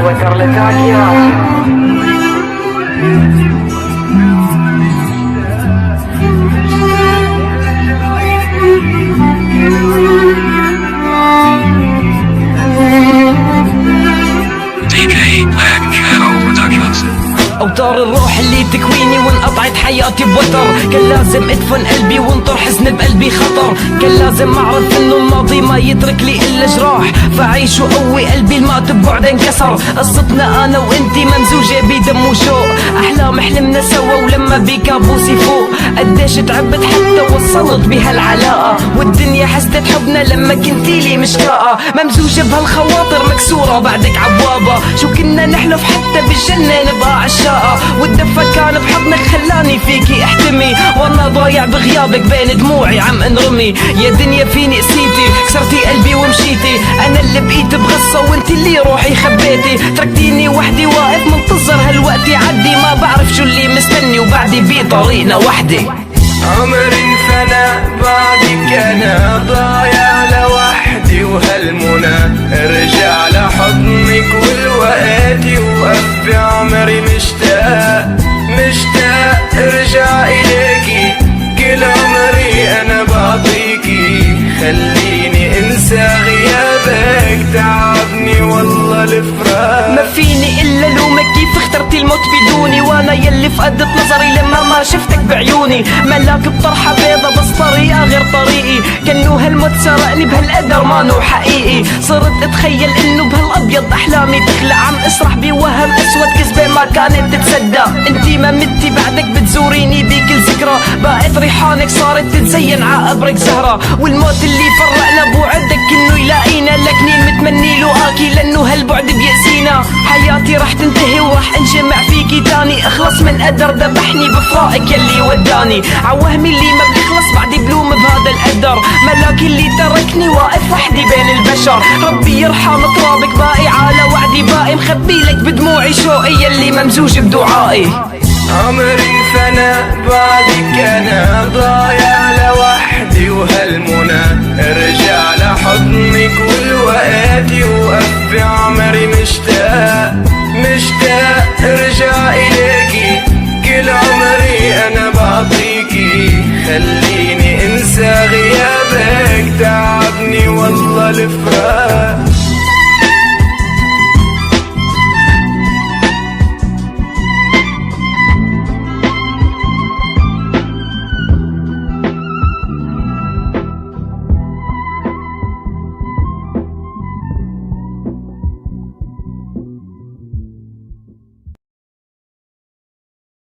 وتر لتاكيا. أوتار الروح اللي تكويني وانقطعت حياتي بوتر. كان لازم ادفن قلبي وانطر حزن بقلبي خطر. كان لازم اعرف انه الماضي ما يترك لي الا جراح، فعيش وقوي قلبي المات ببعد انكسر. قصتنا انا وانتي ممزوجة بدم وشوق، احلام حلمنا سوا ولما بكابوسي فوق. قديش تعبت حتى وصلت بهالعلاقة، والدنيا حسدت حبنا لما كنتي لي مشتاقة. ممزوجة بهالخواطر مكسورة بعدك عبوابة، شو كنا نحلف حتى بالجنة نبقى عشاقة. والدفا كان بحضنك خلاني فيكي احتمي، وانا ضايع بغيابك بين دموعي عم انرمي. يا دنيا فيني قسيتي، كسرتي قلبي ومشيتي. انا اللي بقيت بغصة وانتي اللي روحي خبيتي. تركتيني وحدي واقف منتظر هالوقت يعدي، ما بعرف شو اللي مستني وبعدي بطريقنا وحدي. عمري انفنى بعدك انا ضايع لوحدي، وهالمنى ارجع لحضنك والوقت يوقف. بعمري مشتاق ارجع اليكي، كل عمري انا بعطيكي. خليني انسى غيابك، تعبني والله الفراق. ما فيني الا لومك كيف اخترتي الموت بدوني، وانا يلي فقدت نظري لما ما شفتك بعيوني. ملاك بطرحة بيضة بس طريقة غير طريقي، كأنه هالموت سرقني بهالقدر مانو حقيقي. صرت اتخيل انه بهالابيض احلامي تخلع، عم اسرح بوهم اسود كذبة ما كانت تتصدق. انتي ما متي بعدك بتزوريني بكل ذكرى، بقت ريحانك صارت تتزين عقبرك زهرة. والموت اللي فرقنا بوعدك انه يلاقينا، لكني متمني له اكي لانه هالبعد بيأذينا. حياتي رح تنتهي ورح انجمع فيكي تاني، اخلص من قدر ذبحني بفراقك يلي وداني. عوهمي اللي ما بيخلص بعدي بلوم بهذا القدر، ملاكي اللي تركني واقف وحدي بين البشر. ربي يرحم ترابك باقي على وعدي، باقي مخبيلك بدموعي شوقي يلي ممزوج بدعائي. عمري انفنى بعدك انا ضايع لوحدي، وهالمنى ارجع لحضنك والوقت يوقف. بعمري مشتاق ارجع اليكي، كل عمري انا بعطيكي. خليني انسى غيابك، تعبني والله الفراق.